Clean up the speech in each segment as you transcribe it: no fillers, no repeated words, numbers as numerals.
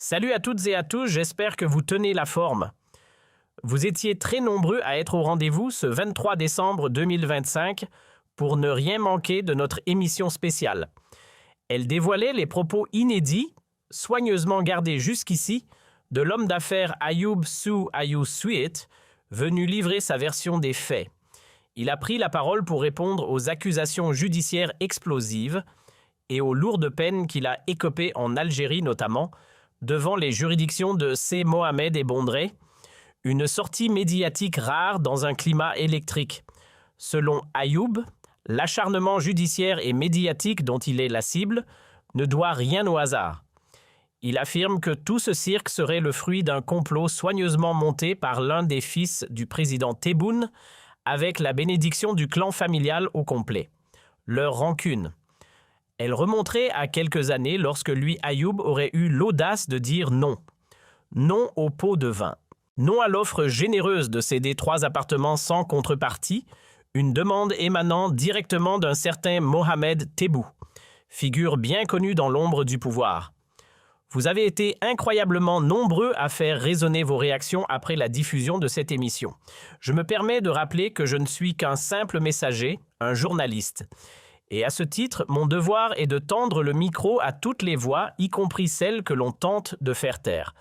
Salut à toutes et à tous, j'espère que vous tenez la forme. Vous étiez très nombreux à être au rendez-vous ce 23 décembre 2025 pour ne rien manquer de notre émission spéciale. Elle dévoilait les propos inédits, soigneusement gardés jusqu'ici, de l'homme d'affaires Ayoub Sou Ayou Sweet, venu livrer sa version des faits. Il a pris la parole pour répondre aux accusations judiciaires explosives et aux lourdes peines qu'il a écopées en Algérie notamment, devant les juridictions de C. Mohamed et Bondré, une sortie médiatique rare dans un climat électrique. Selon Ayoub, l'acharnement judiciaire et médiatique dont il est la cible ne doit rien au hasard. Il affirme que tout ce cirque serait le fruit d'un complot soigneusement monté par l'un des fils du président Tebboune, avec la bénédiction du clan familial au complet. Leur rancune. Elle remonterait à quelques années lorsque lui, Ayoub, aurait eu l'audace de dire non. Non au pot de vin. Non à l'offre généreuse de céder 3 appartements sans contrepartie, une demande émanant directement d'un certain Mohamed Tebboune, figure bien connue dans l'ombre du pouvoir. Vous avez été incroyablement nombreux à faire résonner vos réactions après la diffusion de cette émission. Je me permets de rappeler que je ne suis qu'un simple messager, un journaliste. Et à ce titre, mon devoir est de tendre le micro à toutes les voix, y compris celles que l'on tente de faire taire.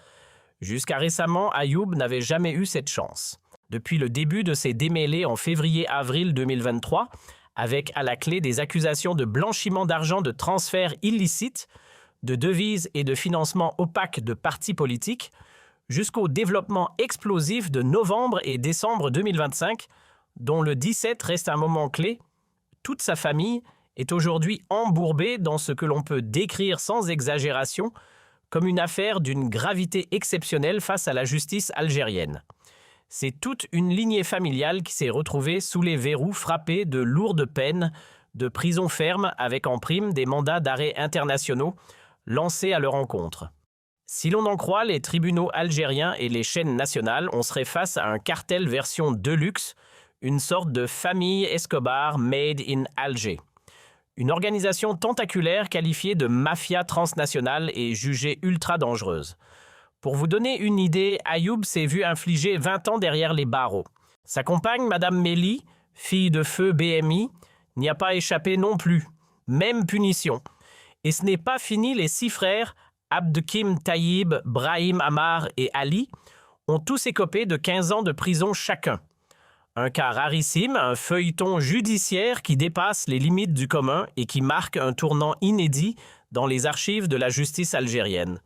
Jusqu'à récemment, Ayoub n'avait jamais eu cette chance. Depuis le début de ses démêlés en février-avril 2023, avec à la clé des accusations de blanchiment d'argent, de transferts illicites, de devises et de financement opaque de partis politiques, jusqu'au développement explosif de novembre et décembre 2025, dont le 17 reste un moment clé, toute sa famille est aujourd'hui embourbée dans ce que l'on peut décrire sans exagération comme une affaire d'une gravité exceptionnelle face à la justice algérienne. C'est toute une lignée familiale qui s'est retrouvée sous les verrous frappés de lourdes peines, de prison ferme avec en prime des mandats d'arrêt internationaux lancés à leur encontre. Si l'on en croit les tribunaux algériens et les chaînes nationales, on serait face à un cartel version deluxe, une sorte de famille Escobar made in Alger. Une organisation tentaculaire qualifiée de mafia transnationale et jugée ultra dangereuse. Pour vous donner une idée, Ayoub s'est vu infliger 20 ans derrière les barreaux. Sa compagne, Madame Méli, fille de feu BMI, n'y a pas échappé non plus. Même punition. Et ce n'est pas fini, les 6 frères, Abdelkim Taïb, Brahim Amar et Ali, ont tous écopé de 15 ans de prison chacun. Un cas rarissime, un feuilleton judiciaire qui dépasse les limites du commun et qui marque un tournant inédit dans les archives de la justice algérienne.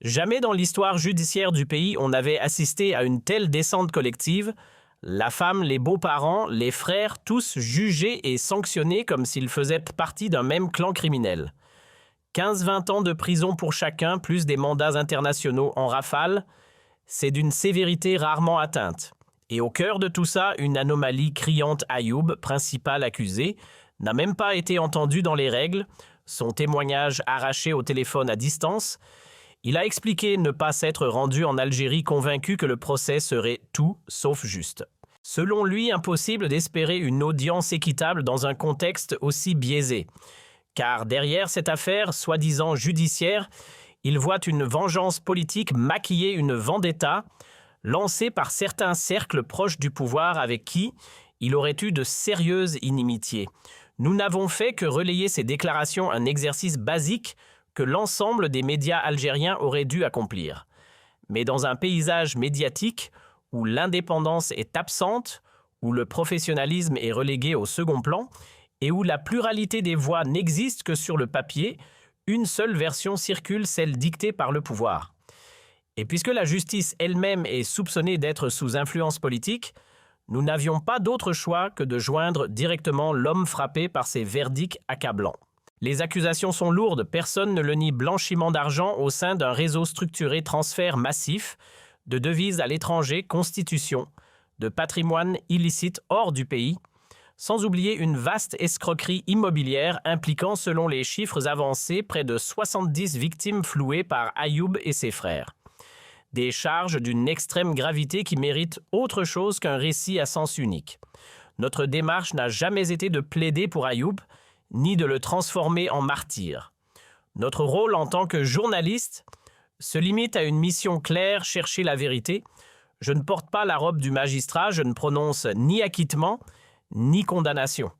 Jamais dans l'histoire judiciaire du pays on n'avait assisté à une telle descente collective, la femme, les beaux-parents, les frères, tous jugés et sanctionnés comme s'ils faisaient partie d'un même clan criminel. 15-20 ans de prison pour chacun, plus des mandats internationaux en rafale, c'est d'une sévérité rarement atteinte. Et au cœur de tout ça, une anomalie criante. Ayoub, principal accusé, n'a même pas été entendu dans les règles, son témoignage arraché au téléphone à distance. Il a expliqué ne pas s'être rendu en Algérie convaincu que le procès serait tout sauf juste. Selon lui, impossible d'espérer une audience équitable dans un contexte aussi biaisé. Car derrière cette affaire, soi-disant judiciaire, il voit une vengeance politique maquiller une vendetta, lancé par certains cercles proches du pouvoir avec qui il aurait eu de sérieuses inimitiés. Nous n'avons fait que relayer ces déclarations, un exercice basique que l'ensemble des médias algériens auraient dû accomplir. Mais dans un paysage médiatique où l'indépendance est absente, où le professionnalisme est relégué au second plan et où la pluralité des voix n'existe que sur le papier, une seule version circule, celle dictée par le pouvoir. Et puisque la justice elle-même est soupçonnée d'être sous influence politique, nous n'avions pas d'autre choix que de joindre directement l'homme frappé par ces verdicts accablants. Les accusations sont lourdes, personne ne le nie, blanchiment d'argent au sein d'un réseau structuré, transfert massif, de devises à l'étranger, constitution, de patrimoine illicite hors du pays, sans oublier une vaste escroquerie immobilière impliquant, selon les chiffres avancés, près de 70 victimes flouées par Ayoub et ses frères. Des charges d'une extrême gravité qui méritent autre chose qu'un récit à sens unique. Notre démarche n'a jamais été de plaider pour Ayoub, ni de le transformer en martyr. Notre rôle en tant que journaliste se limite à une mission claire, chercher la vérité. Je ne porte pas la robe du magistrat, je ne prononce ni acquittement, ni condamnation.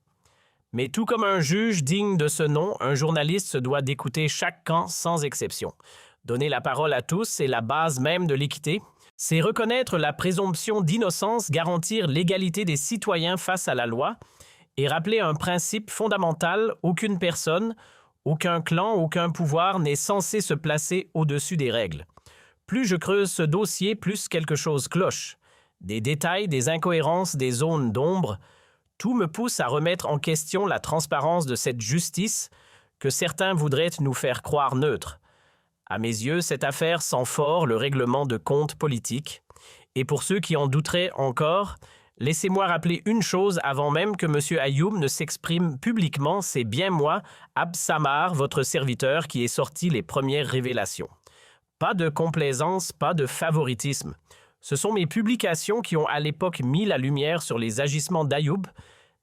Mais tout comme un juge digne de ce nom, un journaliste se doit d'écouter chaque camp sans exception. Donner la parole à tous, c'est la base même de l'équité. C'est reconnaître la présomption d'innocence, garantir l'égalité des citoyens face à la loi et rappeler un principe fondamental: aucune personne, aucun clan, aucun pouvoir n'est censé se placer au-dessus des règles. Plus je creuse ce dossier, plus quelque chose cloche. Des détails, des incohérences, des zones d'ombre, tout me pousse à remettre en question la transparence de cette justice que certains voudraient nous faire croire neutre. À mes yeux, cette affaire sent fort le règlement de comptes politiques. Et pour ceux qui en douteraient encore, laissez-moi rappeler une chose avant même que M. Ayoub ne s'exprime publiquement: c'est bien moi, Abd Samar, votre serviteur, qui ai sorti les premières révélations. Pas de complaisance, pas de favoritisme. Ce sont mes publications qui ont à l'époque mis la lumière sur les agissements d'Ayoub,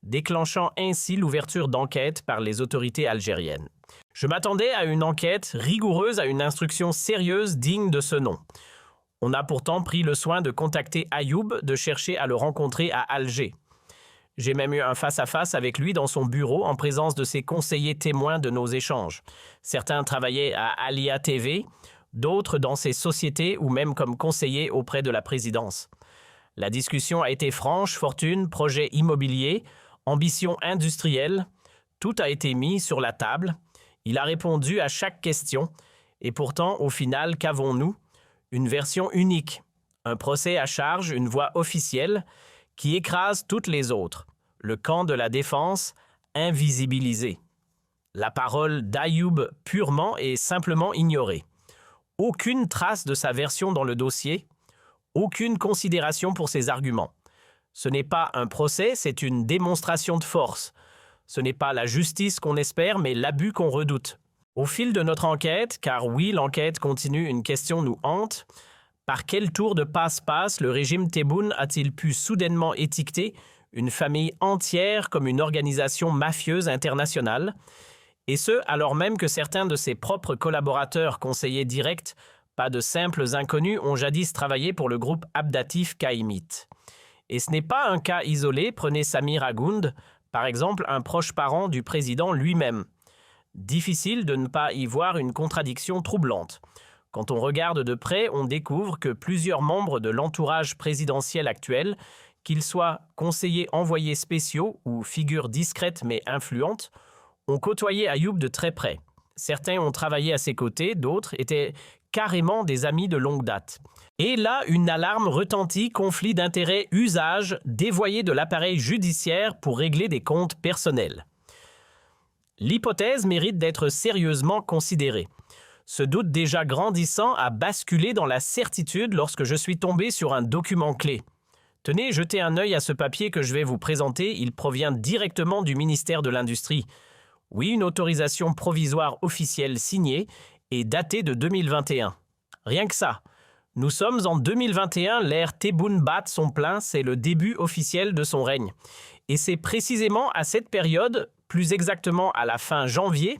déclenchant ainsi l'ouverture d'enquête par les autorités algériennes. Je m'attendais à une enquête rigoureuse, à une instruction sérieuse digne de ce nom. On a pourtant pris le soin de contacter Ayoub, de chercher à le rencontrer à Alger. J'ai même eu un face-à-face avec lui dans son bureau en présence de ses conseillers témoins de nos échanges. Certains travaillaient à Alia TV, d'autres dans ses sociétés ou même comme conseillers auprès de la présidence. La discussion a été franche: fortune, projet immobilier, ambition industrielle, tout a été mis sur la table. Il a répondu à chaque question et pourtant, au final, qu'avons-nous? Une version unique, un procès à charge, une voix officielle qui écrase toutes les autres. Le camp de la défense invisibilisé. La parole d'Ayoub purement et simplement ignorée. Aucune trace de sa version dans le dossier, aucune considération pour ses arguments. Ce n'est pas un procès, c'est une démonstration de force. Ce n'est pas la justice qu'on espère, mais l'abus qu'on redoute. Au fil de notre enquête, car oui, l'enquête continue, une question nous hante: par quel tour de passe-passe le régime Tebboune a-t-il pu soudainement étiqueter une famille entière comme une organisation mafieuse internationale? Et ce, alors même que certains de ses propres collaborateurs, conseillers directs, pas de simples inconnus, ont jadis travaillé pour le groupe Abdatif Caïmite. Et ce n'est pas un cas isolé, prenez Samir Agound, par exemple, un proche parent du président lui-même. Difficile de ne pas y voir une contradiction troublante. Quand on regarde de près, on découvre que plusieurs membres de l'entourage présidentiel actuel, qu'ils soient conseillers envoyés spéciaux ou figures discrètes mais influentes, ont côtoyé Ayoub de très près. Certains ont travaillé à ses côtés, d'autres étaient carrément des amis de longue date. Et là, une alarme retentit: conflit d'intérêts, usage dévoyé de l'appareil judiciaire pour régler des comptes personnels. L'hypothèse mérite d'être sérieusement considérée. Ce doute déjà grandissant a basculé dans la certitude lorsque je suis tombé sur un document clé. Tenez, jetez un œil à ce papier que je vais vous présenter, il provient directement du ministère de l'Industrie. Oui, une autorisation provisoire officielle signée et datée de 2021. Rien que ça. Nous sommes en 2021, l'ère Tebboune bat son plein, c'est le début officiel de son règne. Et c'est précisément à cette période, plus exactement à la fin janvier,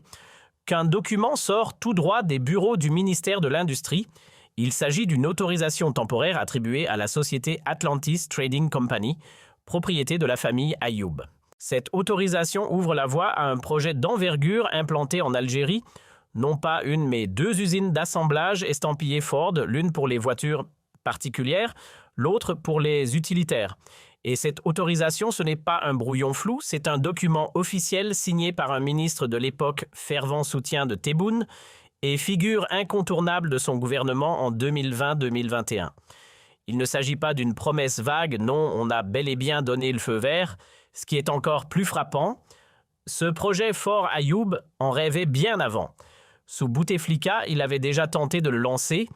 qu'un document sort tout droit des bureaux du ministère de l'Industrie. Il s'agit d'une autorisation temporaire attribuée à la société Atlantis Trading Company, propriété de la famille Ayoub. Cette autorisation ouvre la voie à un projet d'envergure implanté en Algérie, non pas une mais 2 usines d'assemblage estampillées Ford, l'une pour les voitures particulières, l'autre pour les utilitaires. Et cette autorisation, ce n'est pas un brouillon flou, c'est un document officiel signé par un ministre de l'époque fervent soutien de Tebboune et figure incontournable de son gouvernement en 2020-2021. Il ne s'agit pas d'une promesse vague, non, on a bel et bien donné le feu vert. Ce qui est encore plus frappant, ce projet Fort Ayoub en rêvait bien avant. Sous Bouteflika, il avait déjà tenté de le lancer.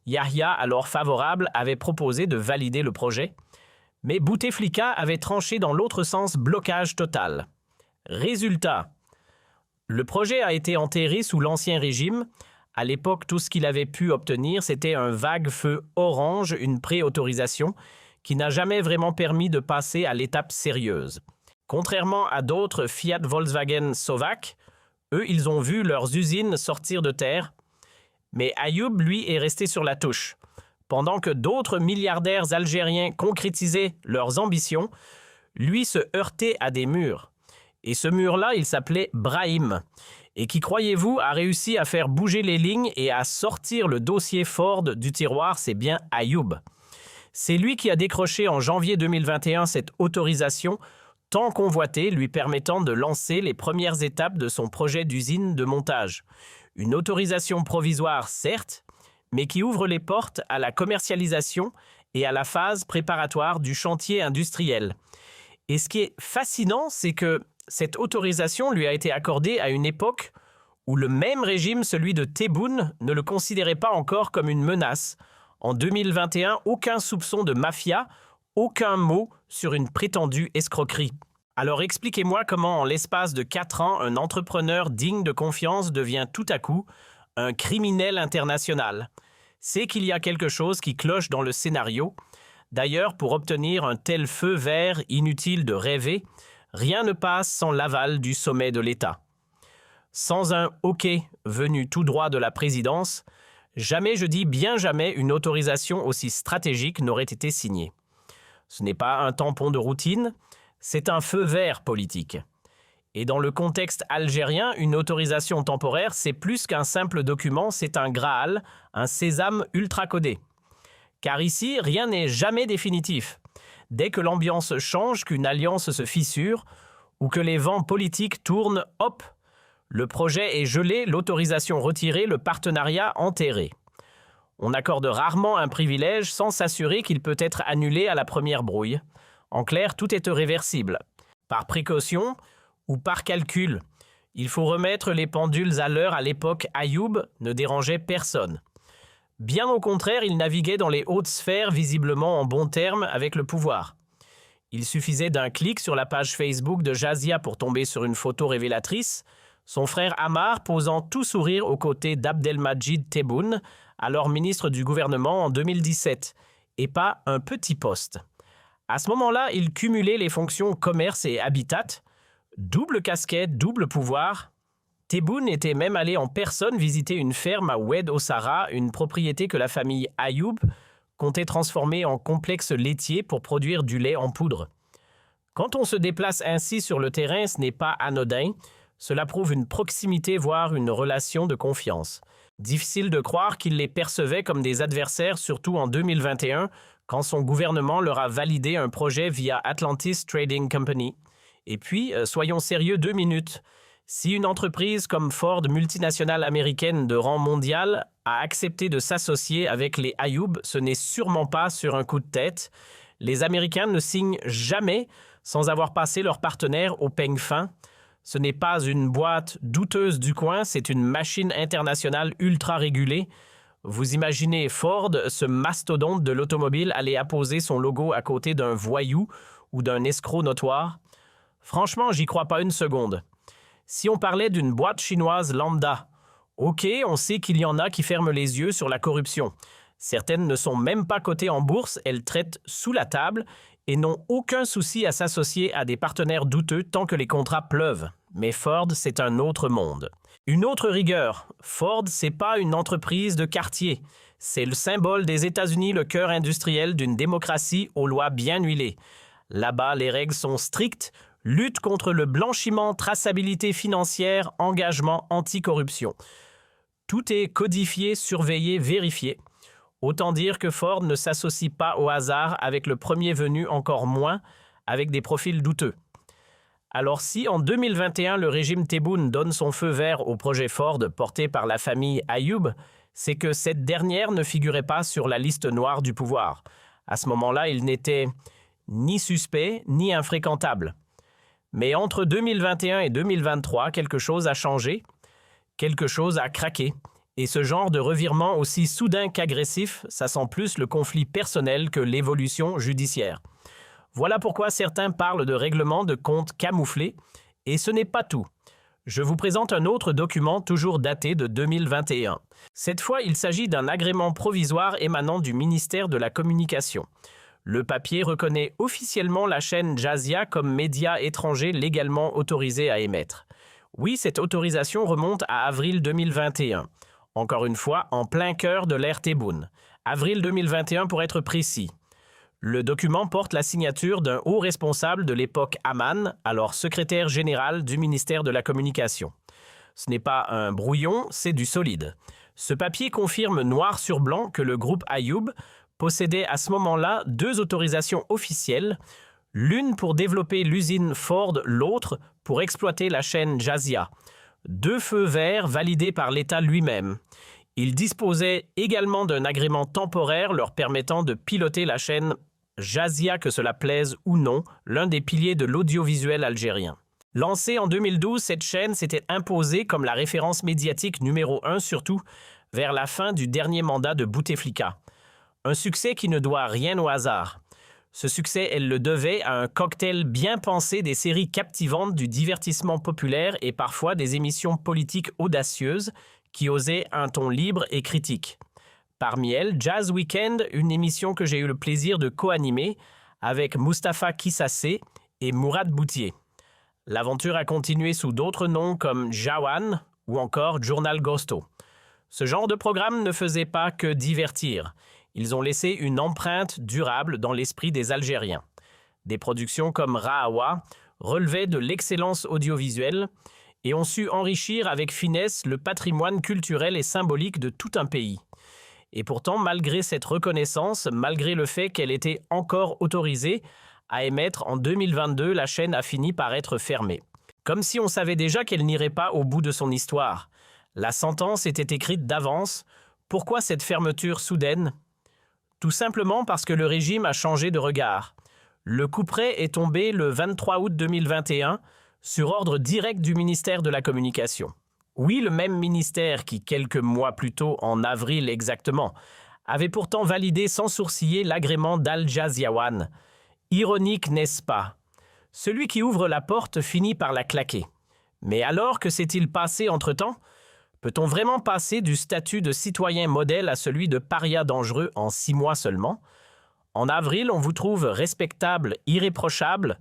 Yahya, alors favorable, avait proposé de valider le projet. Mais Bouteflika avait tranché dans l'autre sens, blocage total. Résultat, le projet a été enterré sous l'Ancien Régime. À l'époque, tout ce qu'il avait pu obtenir, c'était un vague feu orange, une préautorisation, qui n'a jamais vraiment permis de passer à l'étape sérieuse. Contrairement à d'autres Fiat Volkswagen Slovaques, eux, ils ont vu leurs usines sortir de terre Mais Ayoub, lui, est resté sur la touche. Pendant que d'autres milliardaires algériens concrétisaient leurs ambitions, lui se heurtait à des murs. Et ce mur-là, il s'appelait Brahim. Et qui, croyez-vous, a réussi à faire bouger les lignes et à sortir le dossier Ford du tiroir, c'est bien Ayoub. C'est lui qui a décroché en janvier 2021 cette autorisation tant convoitée, lui permettant de lancer les premières étapes de son projet d'usine de montage. Une autorisation provisoire, certes, mais qui ouvre les portes à la commercialisation et à la phase préparatoire du chantier industriel. Et ce qui est fascinant, c'est que cette autorisation lui a été accordée à une époque où le même régime, celui de Tebboune, ne le considérait pas encore comme une menace. En 2021, aucun soupçon de mafia, aucun mot sur une prétendue escroquerie. Alors expliquez-moi comment en l'espace de 4 ans, un entrepreneur digne de confiance devient tout à coup un criminel international. C'est qu'il y a quelque chose qui cloche dans le scénario. D'ailleurs, pour obtenir un tel feu vert, inutile de rêver, rien ne passe sans l'aval du sommet de l'État. Sans un « OK » venu tout droit de la présidence, jamais, je dis bien jamais, une autorisation aussi stratégique n'aurait été signée. Ce n'est pas un tampon de routine, c'est un feu vert politique. Et dans le contexte algérien, une autorisation temporaire, c'est plus qu'un simple document, c'est un Graal, un sésame ultra codé. Car ici, rien n'est jamais définitif. Dès que l'ambiance change, qu'une alliance se fissure, ou que les vents politiques tournent, hop, le projet est gelé, l'autorisation retirée, le partenariat enterré. On accorde rarement un privilège sans s'assurer qu'il peut être annulé à la première brouille. En clair, tout est irréversible. Par précaution ou par calcul, il faut remettre les pendules à l'heure. À l'époque, Ayoub ne dérangeait personne. Bien au contraire, il naviguait dans les hautes sphères, visiblement en bons termes avec le pouvoir. Il suffisait d'un clic sur la page Facebook de Jazia pour tomber sur une photo révélatrice, son frère Ammar posant tout sourire aux côtés d'Abdelmadjid Tebboune, alors ministre du gouvernement en 2017, et pas un petit poste. À ce moment-là, il cumulait les fonctions commerce et habitat, double casquette, double pouvoir. Tebboune était même allé en personne visiter une ferme à Oued Ossara, une propriété que la famille Ayoub comptait transformer en complexe laitier pour produire du lait en poudre. Quand on se déplace ainsi sur le terrain, ce n'est pas anodin. Cela prouve une proximité, voire une relation de confiance. Difficile de croire qu'il les percevait comme des adversaires, surtout en 2021, quand son gouvernement leur a validé un projet via Atlantis Trading Company. Et puis, soyons sérieux 2 minutes. Si une entreprise comme Ford, multinationale américaine de rang mondial, a accepté de s'associer avec les Ayoub, ce n'est sûrement pas sur un coup de tête. Les Américains ne signent jamais sans avoir passé leur partenaire au peigne fin. Ce n'est pas une boîte douteuse du coin, c'est une machine internationale ultra régulée. Vous imaginez Ford, ce mastodonte de l'automobile, aller apposer son logo à côté d'un voyou ou d'un escroc notoire? Franchement, j'y crois pas une seconde. Si on parlait d'une boîte chinoise lambda, ok, on sait qu'il y en a qui ferment les yeux sur la corruption. Certaines ne sont même pas cotées en bourse, elles traitent sous la table et n'ont aucun souci à s'associer à des partenaires douteux tant que les contrats pleuvent. Mais Ford, c'est un autre monde. Une autre rigueur, Ford, c'est pas une entreprise de quartier. C'est le symbole des États-Unis, le cœur industriel d'une démocratie aux lois bien huilées. Là-bas, les règles sont strictes, lutte contre le blanchiment, traçabilité financière, engagement anticorruption. Tout est codifié, surveillé, vérifié. Autant dire que Ford ne s'associe pas au hasard avec le premier venu, encore moins avec des profils douteux. Alors si en 2021 le régime Tebboune donne son feu vert au projet Ford porté par la famille Ayoub, c'est que cette dernière ne figurait pas sur la liste noire du pouvoir. À ce moment-là, il n'était ni suspect ni infréquentable. Mais entre 2021 et 2023, quelque chose a changé, quelque chose a craqué. Et ce genre de revirement aussi soudain qu'agressif, ça sent plus le conflit personnel que l'évolution judiciaire. Voilà pourquoi certains parlent de règlement de compte camouflé, et ce n'est pas tout. Je vous présente un autre document toujours daté de 2021. Cette fois, il s'agit d'un agrément provisoire émanant du ministère de la Communication. Le papier reconnaît officiellement la chaîne Jazia comme média étranger légalement autorisé à émettre. Oui, cette autorisation remonte à avril 2021. Encore une fois, en plein cœur de l'ère Tebboune. Avril 2021 pour être précis. Le document porte la signature d'un haut responsable de l'époque Aman, alors secrétaire général du ministère de la Communication. Ce n'est pas un brouillon, c'est du solide. Ce papier confirme noir sur blanc que le groupe Ayoub possédait à ce moment-là 2 autorisations officielles, l'une pour développer l'usine Ford, l'autre pour exploiter la chaîne Jazia. 2 feux verts validés par l'État lui-même. Ils disposaient également d'un agrément temporaire leur permettant de piloter la chaîne Jazia, que cela plaise ou non, l'un des piliers de l'audiovisuel algérien. Lancée en 2012, cette chaîne s'était imposée comme la référence médiatique numéro 1, surtout vers la fin du dernier mandat de Bouteflika. Un succès qui ne doit rien au hasard. Ce succès, elle le devait à un cocktail bien pensé des séries captivantes du divertissement populaire et parfois des émissions politiques audacieuses qui osaient un ton libre et critique. Parmi elles, Jazz Weekend, une émission que j'ai eu le plaisir de co-animer avec Mustapha Kissassé et Mourad Boutier. L'aventure a continué sous d'autres noms comme Jawan ou encore Journal Gosto. Ce genre de programme ne faisait pas que divertir. Ils ont laissé une empreinte durable dans l'esprit des Algériens. Des productions comme Rahawa relevaient de l'excellence audiovisuelle et ont su enrichir avec finesse le patrimoine culturel et symbolique de tout un pays. Et pourtant, malgré cette reconnaissance, malgré le fait qu'elle était encore autorisée à émettre en 2022, la chaîne a fini par être fermée. Comme si on savait déjà qu'elle n'irait pas au bout de son histoire. La sentence était écrite d'avance. Pourquoi cette fermeture soudaine ? Tout simplement parce que le régime a changé de regard. Le couperet est tombé le 23 août 2021 sur ordre direct du ministère de la Communication. Oui, le même ministère qui, quelques mois plus tôt, en avril exactement, avait pourtant validé sans sourciller l'agrément d'Al Jaziawan. Ironique, n'est-ce pas? Celui qui ouvre la porte finit par la claquer. Mais alors, que s'est-il passé entre-temps? Peut-on vraiment passer du statut de citoyen modèle à celui de paria dangereux en 6 mois seulement? En avril, on vous trouve respectable, irréprochable,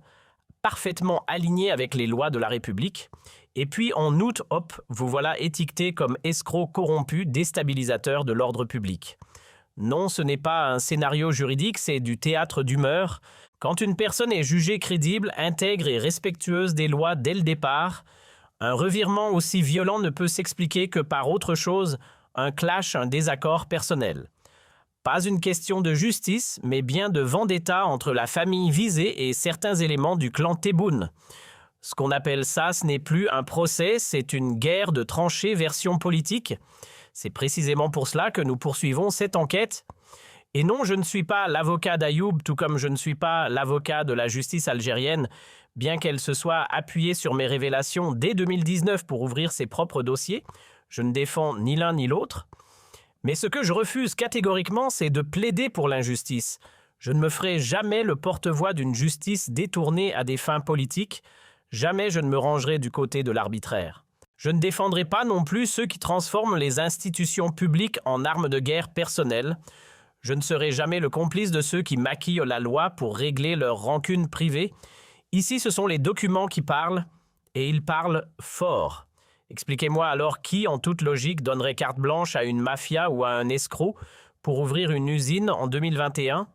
parfaitement aligné avec les lois de la République. Et puis en août, hop, vous voilà étiqueté comme escroc corrompu, déstabilisateur de l'ordre public. Non, ce n'est pas un scénario juridique, c'est du théâtre d'humeur. Quand une personne est jugée crédible, intègre et respectueuse des lois dès le départ, un revirement aussi violent ne peut s'expliquer que par autre chose, un clash, un désaccord personnel. Pas une question de justice, mais bien de vendetta entre la famille visée et certains éléments du clan Tebboune. Ce qu'on appelle ça, ce n'est plus un procès, c'est une guerre de tranchées version politique. C'est précisément pour cela que nous poursuivons cette enquête. Et non, je ne suis pas l'avocat d'Ayoub, tout comme je ne suis pas l'avocat de la justice algérienne, bien qu'elle se soit appuyée sur mes révélations dès 2019 pour ouvrir ses propres dossiers. Je ne défends ni l'un ni l'autre. Mais ce que je refuse catégoriquement, c'est de plaider pour l'injustice. Je ne me ferai jamais le porte-voix d'une justice détournée à des fins politiques. Jamais je ne me rangerai du côté de l'arbitraire. Je ne défendrai pas non plus ceux qui transforment les institutions publiques en armes de guerre personnelles. Je ne serai jamais le complice de ceux qui maquillent la loi pour régler leurs rancunes privées. Ici, ce sont les documents qui parlent, et ils parlent fort. Expliquez-moi alors qui, en toute logique, donnerait carte blanche à une mafia ou à un escroc pour ouvrir une usine en 2021,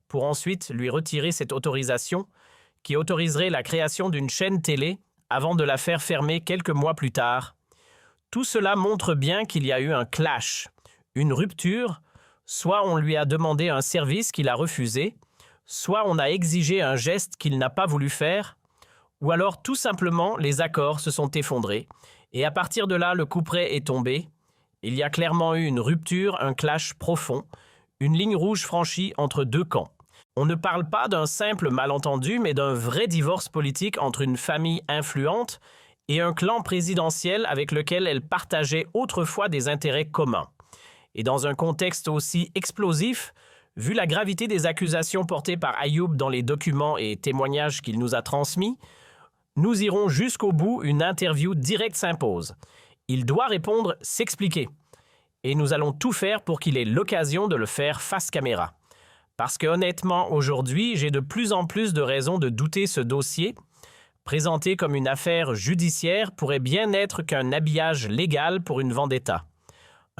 pour ensuite lui retirer cette autorisation qui autoriserait la création d'une chaîne télé avant de la faire fermer quelques mois plus tard. Tout cela montre bien qu'il y a eu un clash, une rupture. Soit on lui a demandé un service qu'il a refusé, soit on a exigé un geste qu'il n'a pas voulu faire, ou alors tout simplement les accords se sont effondrés, et à partir de là le couperet est tombé. Il y a clairement eu une rupture, un clash profond, une ligne rouge franchie entre 2 camps. On ne parle pas d'un simple malentendu, mais d'un vrai divorce politique entre une famille influente et un clan présidentiel avec lequel elle partageait autrefois des intérêts communs. Et dans un contexte aussi explosif, vu la gravité des accusations portées par Ayoub dans les documents et témoignages qu'il nous a transmis, nous irons jusqu'au bout, une interview directe s'impose. Il doit répondre, s'expliquer. Et nous allons tout faire pour qu'il ait l'occasion de le faire face caméra. Parce que honnêtement, aujourd'hui, j'ai de plus en plus de raisons de douter ce dossier, présenté comme une affaire judiciaire, pourrait bien être qu'un habillage légal pour une vendetta.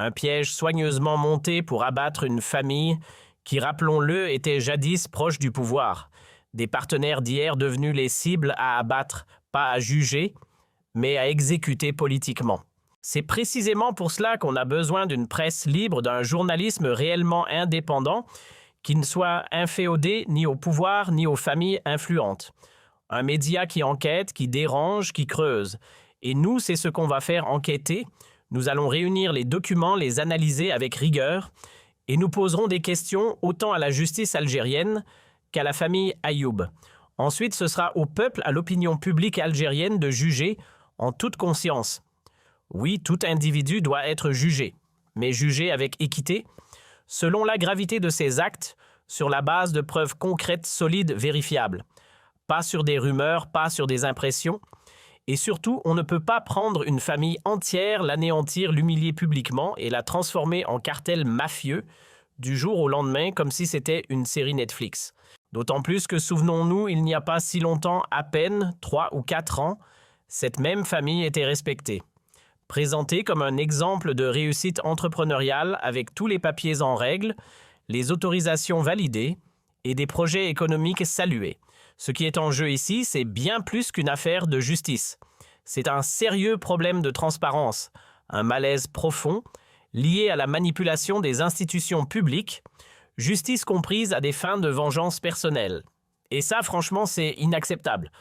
Un piège soigneusement monté pour abattre une famille qui, rappelons-le, était jadis proche du pouvoir. Des partenaires d'hier devenus les cibles à abattre, pas à juger, mais à exécuter politiquement. C'est précisément pour cela qu'on a besoin d'une presse libre, d'un journalisme réellement indépendant, qui ne soit inféodé ni au pouvoir ni aux familles influentes. Un média qui enquête, qui dérange, qui creuse. Et nous, c'est ce qu'on va faire enquêter. Nous allons réunir les documents, les analyser avec rigueur, et nous poserons des questions autant à la justice algérienne qu'à la famille Ayoub. Ensuite, ce sera au peuple, à l'opinion publique algérienne de juger en toute conscience. Oui, tout individu doit être jugé, mais jugé avec équité, selon la gravité de ses actes, sur la base de preuves concrètes, solides, vérifiables. Pas sur des rumeurs, pas sur des impressions. Et surtout, on ne peut pas prendre une famille entière, l'anéantir, l'humilier publiquement et la transformer en cartel mafieux du jour au lendemain comme si c'était une série Netflix. D'autant plus que, souvenons-nous, il n'y a pas si longtemps, à peine 3 ou 4 ans, cette même famille était respectée. Présentée comme un exemple de réussite entrepreneuriale avec tous les papiers en règle, les autorisations validées et des projets économiques salués. Ce qui est en jeu ici, c'est bien plus qu'une affaire de justice. C'est un sérieux problème de transparence, un malaise profond, lié à la manipulation des institutions publiques, justice comprise à des fins de vengeance personnelle. Et ça, franchement, c'est inacceptable.